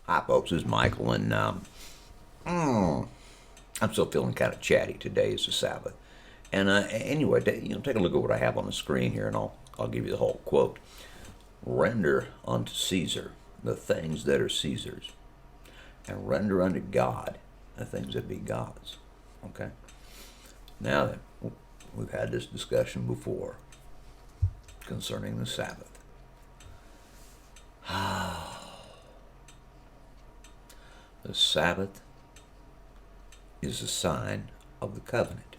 Hi, folks. This is Michael, and I'm still feeling kind of chatty. Today is the Sabbath, and anyway, take a look at what I have on the screen here, and I'll give you the whole quote: "Render unto Caesar the things that are Caesar's, and render unto God the things that be God's." Okay. Now then, we've had this discussion before concerning the Sabbath. The Sabbath is a sign of the covenant.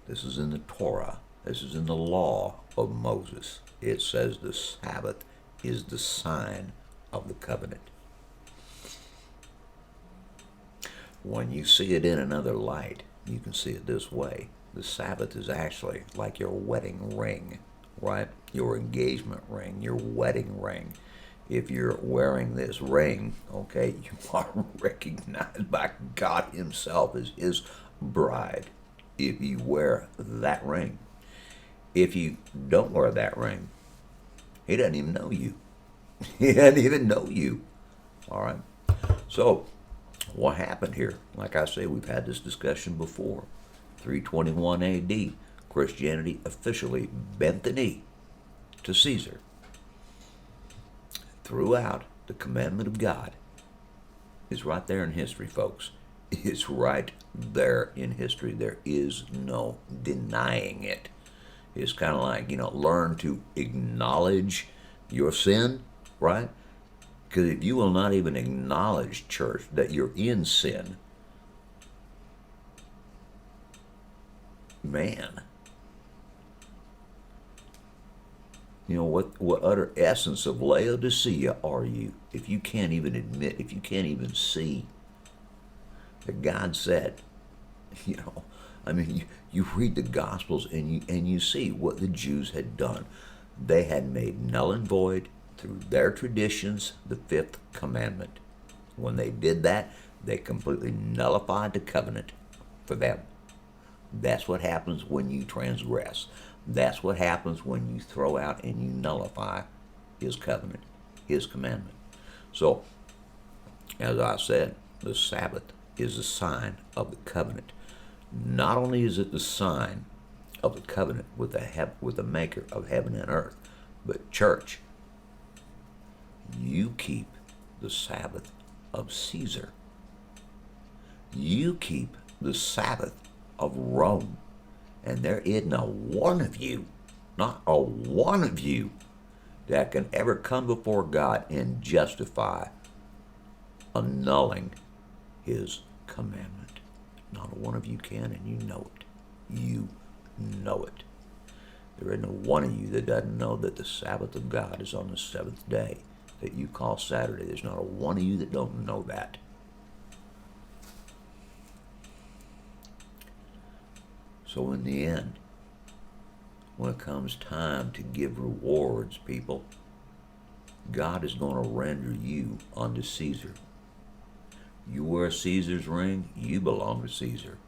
This is in the Torah. This is in the law of Moses. It says the Sabbath is the sign of the covenant. When you see it in another light, you can see it this way. The Sabbath is actually like your wedding ring, right? Your engagement ring, your wedding ring. If you're wearing this ring, okay, you are recognized by God Himself as His bride if you wear that ring. If you don't wear that ring, He doesn't even know you. He doesn't even know you. All right? So, what happened here? Like I say, we've had this discussion before. 321 AD, Christianity officially bent the knee to Caesar. Throughout, the commandment of God is right there in history, folks. It's right there in history. There is no denying it. It's kind of like, learn to acknowledge your sin, right? Because if you will not even acknowledge, church, that you're in sin, man, what utter essence of Laodicea are you if you can't even admit, if you can't even see that God said, you read the Gospels and you see what the Jews had done. They had made null and void through their traditions the fifth commandment. When they did that, they completely nullified the covenant for them. That's what happens when you transgress. That's what happens when you throw out and you nullify His covenant, His commandment. So, as I said, the Sabbath is a sign of the covenant. Not only is it the sign of the covenant with the maker of heaven and earth, but church, you keep the Sabbath of Caesar. You keep the Sabbath of Rome. And there isn't a one of you, not a one of you, that can ever come before God and justify annulling His commandment. Not a one of you can, and you know it. You know it. There isn't a one of you that doesn't know that the Sabbath of God is on the seventh day that you call Saturday. There's not a one of you that don't know that. So in the end, when it comes time to give rewards, people, God is going to render you unto Caesar. You wear Caesar's ring, you belong to Caesar.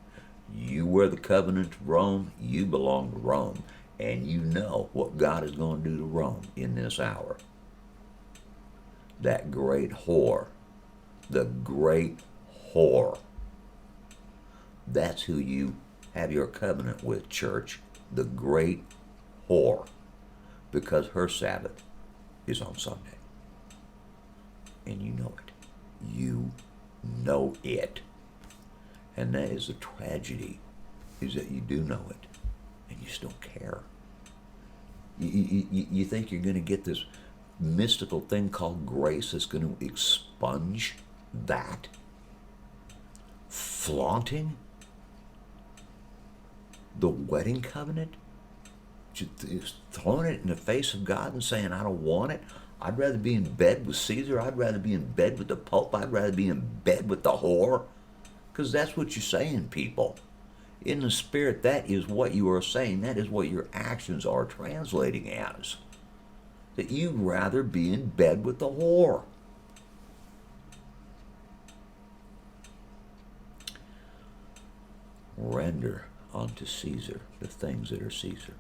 You wear the covenant to Rome, you belong to Rome. And you know what God is going to do to Rome in this hour. That great whore, the great whore, that's who you have your covenant with, church, the great whore, because her Sabbath is on Sunday. And you know it. You know it. And that is the tragedy, is that you do know it, and you still care. You think you're going to get this mystical thing called grace that's going to expunge that? Flaunting the wedding covenant, just throwing it in the face of God and saying, I don't want it. I'd rather be in bed with Caesar. I'd rather be in bed with the Pope. I'd rather be in bed with the whore. Because that's what you're saying, people. In the spirit, that is what you are saying. That is what your actions are translating as. That you'd rather be in bed with the whore. Render unto Caesar the things that are Caesar,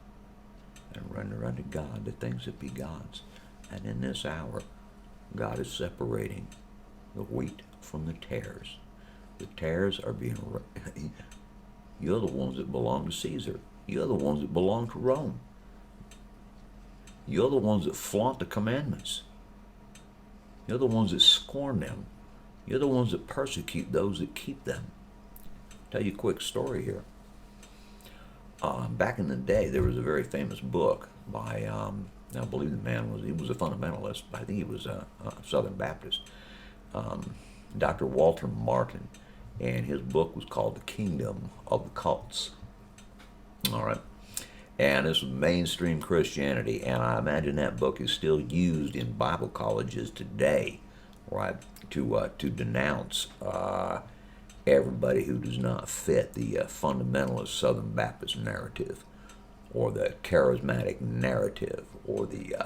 and render unto God the things that be God's. And in this hour, God is separating the wheat from the tares. The tares are being... You're the ones that belong to Caesar. You're the ones that belong to Rome. You're the ones that flaunt the commandments. You're the ones that scorn them. You're the ones that persecute those that keep them. Tell you a quick story here. Back in the day, there was a very famous book by, I believe the man he was a fundamentalist. I think he was a Southern Baptist, Dr. Walter Martin, and his book was called The Kingdom of the Cults. All right. And this was mainstream Christianity, and I imagine that book is still used in Bible colleges today, right, to denounce everybody who does not fit the fundamentalist Southern Baptist narrative, or the charismatic narrative, or the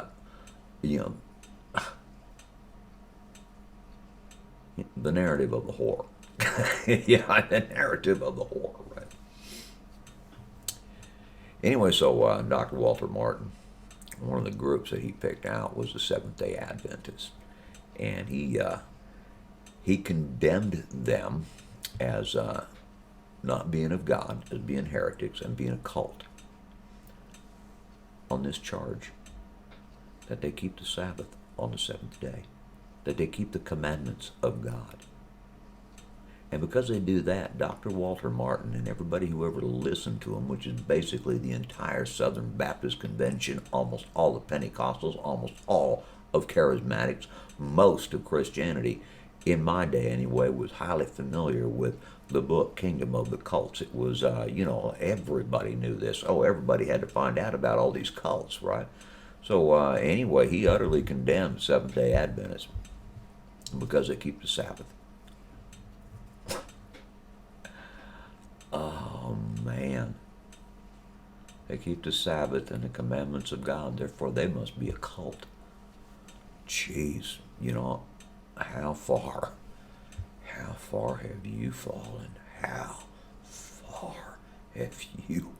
the narrative of the whore. Yeah, the narrative of the whore, right? Anyway, so Dr. Walter Martin, one of the groups that he picked out was the Seventh-day Adventists, and he condemned them as not being of God, as being heretics, and being a cult, on this charge that they keep the Sabbath on the seventh day, that they keep the commandments of God. And because they do that, Dr. Walter Martin and everybody who ever listened to him, which is basically the entire Southern Baptist Convention, almost all the Pentecostals, almost all of Charismatics, most of Christianity, in my day anyway, was highly familiar with the book Kingdom of the Cults. It was, everybody knew this. Oh, everybody had to find out about all these cults, right? So anyway, he utterly condemned Seventh-day Adventists because they keep the Sabbath. Oh, man. They keep the Sabbath and the commandments of God, therefore they must be a cult. Jeez, how far have you fallen? How far have you